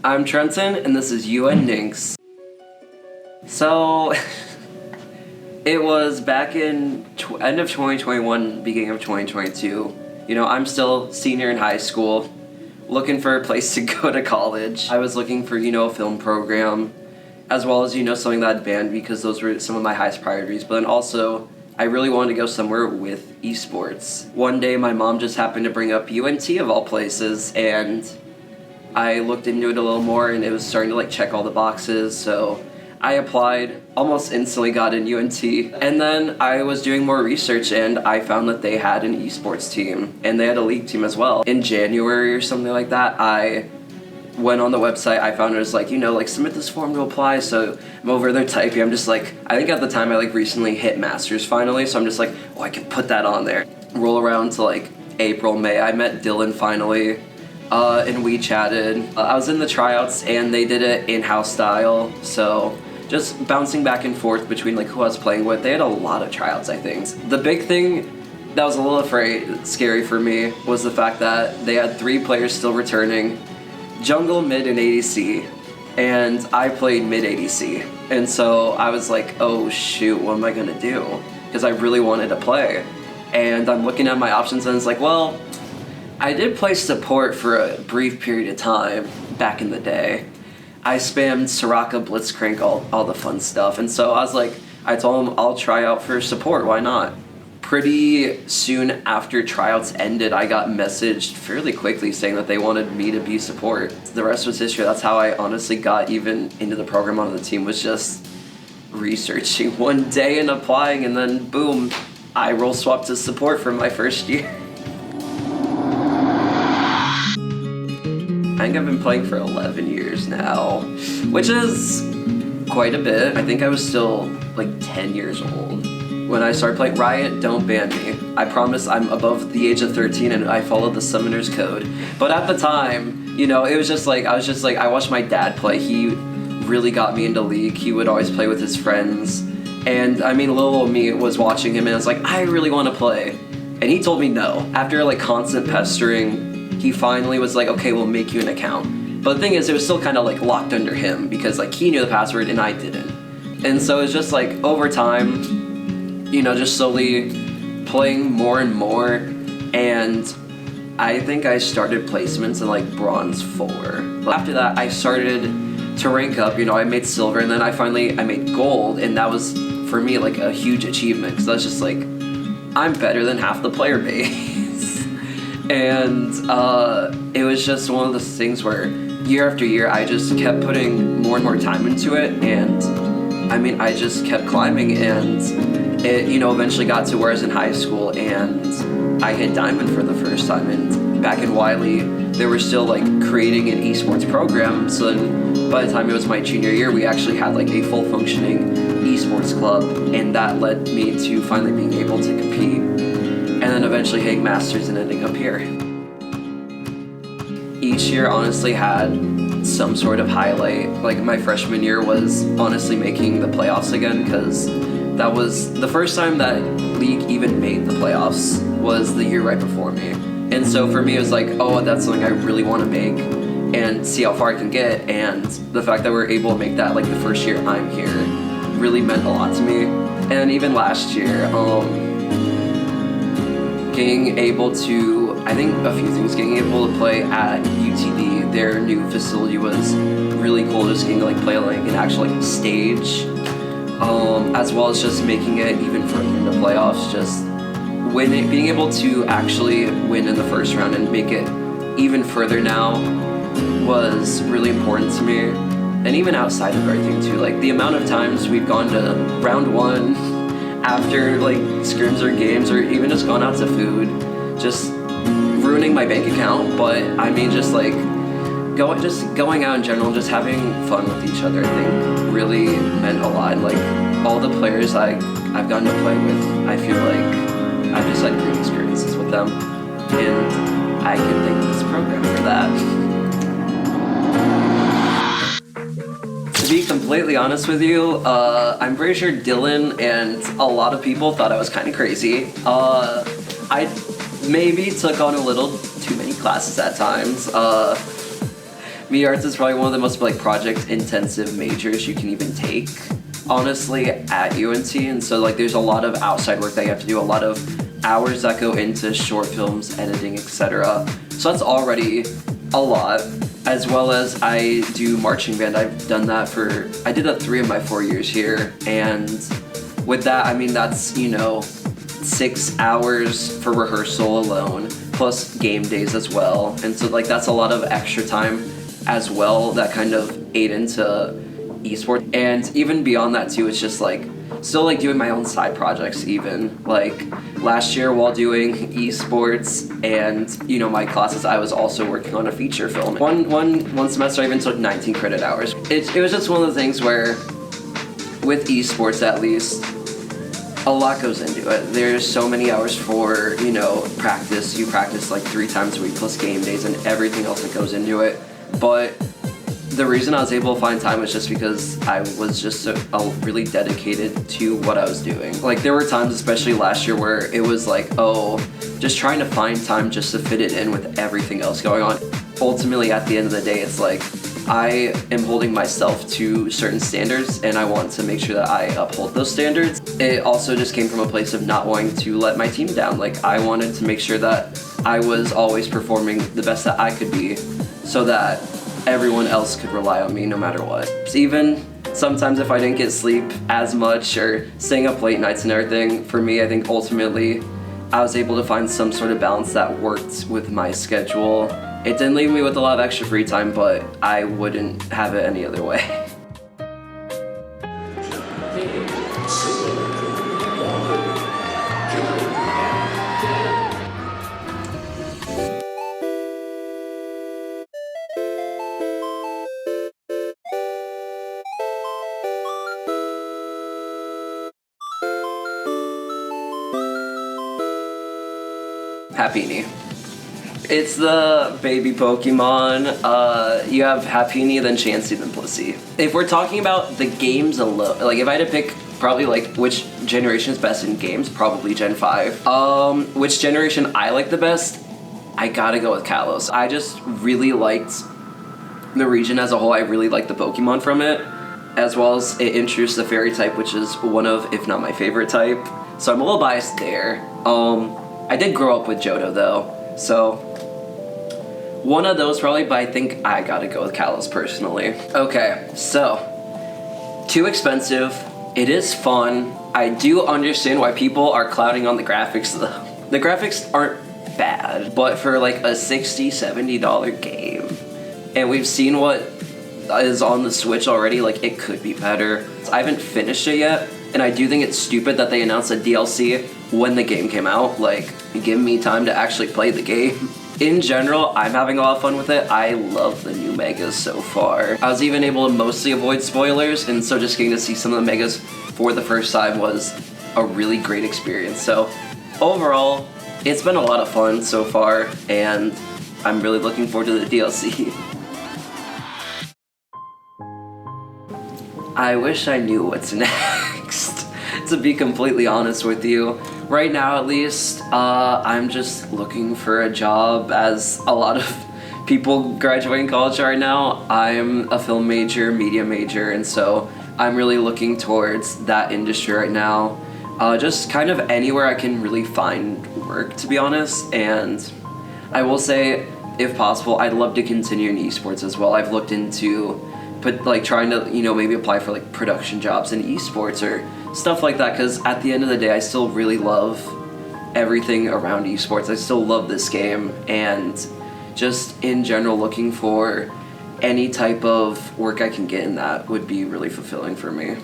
I'm Trenton, and this is NEENX. So, it was back in end of 2021, beginning of 2022. You know, I'm still senior in high school, looking for a place to go to college. I was looking for, a film program, as well as, something that I'd band, because those were some of my highest priorities. But then also, I really wanted to go somewhere with esports. One day, my mom just happened to bring up UNT of all places, and I looked into it a little more, and it was starting to check all the boxes, so I applied, almost instantly got in UNT, and then I was doing more research and I found that they had an esports team, and they had a league team as well. In January or something like that, I went on the website, I found it was submit this form to apply, so I'm over there typing, I'm just I think at the time I recently hit Masters finally, so I'm just I can put that on there. Roll around to April, May, I met Dylan finally, and we chatted. I was in the tryouts and they did it in-house style, so just bouncing back and forth between who I was playing with. They had a lot of tryouts, I think. The big thing that was a little scary for me was the fact that they had 3 players still returning, jungle, mid, and ADC, and I played mid ADC. And so I was oh shoot, what am I gonna do? Because I really wanted to play. And I'm looking at my options and it's well, I did play support for a brief period of time back in the day. I spammed Soraka, Blitzcrank, all the fun stuff, and so I told him I'll try out for support, why not? Pretty soon after tryouts ended, I got messaged fairly quickly saying that they wanted me to be support. The rest was history. That's how I honestly got even into the program on the team, was just researching one day and applying, and then boom, I role swapped to support for my first year. I think I've been playing for 11 years now, which is quite a bit. I think I was still 10 years old when I started playing. Riot, don't ban me. I promise I'm above the age of 13 and I followed the summoner's code. But at the time, it was just I watched my dad play. He really got me into League. He would always play with his friends. And I mean, little me was watching him and I was I really want to play. And he told me no. After constant pestering, he finally was okay, we'll make you an account. But the thing is, it was still kind of locked under him because he knew the password and I didn't. And so it's just over time, just slowly playing more and more. And I think I started placements in bronze 4. But after that, I started to rank up. I made silver, and then I made gold, and that was for me a huge achievement because I was just I'm better than half the player base. And it was just one of those things where year after year I just kept putting more and more time into it, and I mean I just kept climbing, and it eventually got to where I was in high school and I hit Diamond for the first time. And back in Wiley they were still creating an esports program, so then by the time it was my junior year we actually had a full functioning esports club, and that led me to finally being able to compete. And then eventually hitting Masters and ending up here. Each year honestly had some sort of highlight. My freshman year was honestly making the playoffs again, because that was the first time that League even made the playoffs, was the year right before me. And so for me it was oh, that's something I really want to make and see how far I can get, and the fact that we're able to make that the first year I'm here really meant a lot to me. And even last year, getting able to, I think a few things, getting able to play at UTD, their new facility, was really cool. Just getting to play an actual stage, as well as just making it even further in the playoffs. Just winning, being able to actually win in the first round and make it even further now was really important to me. And even outside of everything too, the amount of times we've gone to round 1 after scrims or games, or even just gone out to food, just ruining my bank account. But I mean just going out in general, just having fun with each other, I think really meant a lot. All the players I've gotten to play with, I feel I've just had great experiences with them, and I can thank this program for that. To be completely honest with you, I'm pretty sure Dylan and a lot of people thought I was kind of crazy. I maybe took on a little too many classes at times. Media arts is probably one of the most like project-intensive majors you can even take, honestly, at UNT. And so like there's a lot of outside work that you have to do, a lot of hours that go into short films, editing, etc. So that's already a lot. As well as I do marching band. I've done that I did that 3 of my 4 years here. And with that, I mean, that's, 6 hours for rehearsal alone, plus game days as well. And so like that's a lot of extra time as well that kind of ate into esports. And even beyond that too, it's just like still like doing my own side projects even. Like last year while doing esports and my classes, I was also working on a feature film. One semester I even took 19 credit hours. It was just one of the things where with esports at least, a lot goes into it. There's so many hours for, practice. You practice like 3 times a week plus game days and everything else that goes into it. But the reason I was able to find time was just because I was just really dedicated to what I was doing. Like there were times, especially last year, where it was like, just trying to find time just to fit it in with everything else going on. Ultimately, at the end of the day, it's like I am holding myself to certain standards and I want to make sure that I uphold those standards. It also just came from a place of not wanting to let my team down. Like I wanted to make sure that I was always performing the best that I could be so that everyone else could rely on me no matter what. Even sometimes if I didn't get sleep as much or staying up late nights and everything, for me, I think ultimately I was able to find some sort of balance that worked with my schedule. It didn't leave me with a lot of extra free time, but I wouldn't have it any other way. Happiny. It's the baby Pokemon. You have Happiny, then Chansey, then Blissey. If we're talking about the games alone, like if I had to pick probably like which generation is best in games, probably Gen 5. Which generation I like the best, I gotta go with Kalos. I just really liked the region as a whole. I really liked the Pokemon from it, as well as it introduced the Fairy type, which is one of, if not my favorite type. So I'm a little biased there. I did grow up with Johto though, so one of those probably, but I think I gotta go with Kalos personally. Okay, so too expensive. It is fun. I do understand why people are clouding on the graphics though. The graphics aren't bad, but for like a $60, $70 game, and we've seen what is on the Switch already, like it could be better. I haven't finished it yet, and I do think it's stupid that they announced a DLC when the game came out. Like, give me time to actually play the game. In general, I'm having a lot of fun with it. I love the new Megas so far. I was even able to mostly avoid spoilers, and so just getting to see some of the Megas for the first time was a really great experience. So overall, it's been a lot of fun so far, and I'm really looking forward to the DLC. I wish I knew what's next, to be completely honest with you. Right now, at least, I'm just looking for a job, as a lot of people graduating college right now. I'm a film major, media major, and so I'm really looking towards that industry right now. Just kind of anywhere I can really find work, to be honest. And I will say, if possible, I'd love to continue in esports as well. I've looked into trying to, maybe apply for like production jobs in esports or stuff like that, because at the end of the day, I still really love everything around esports. I still love this game, and just in general, looking for any type of work I can get in that would be really fulfilling for me.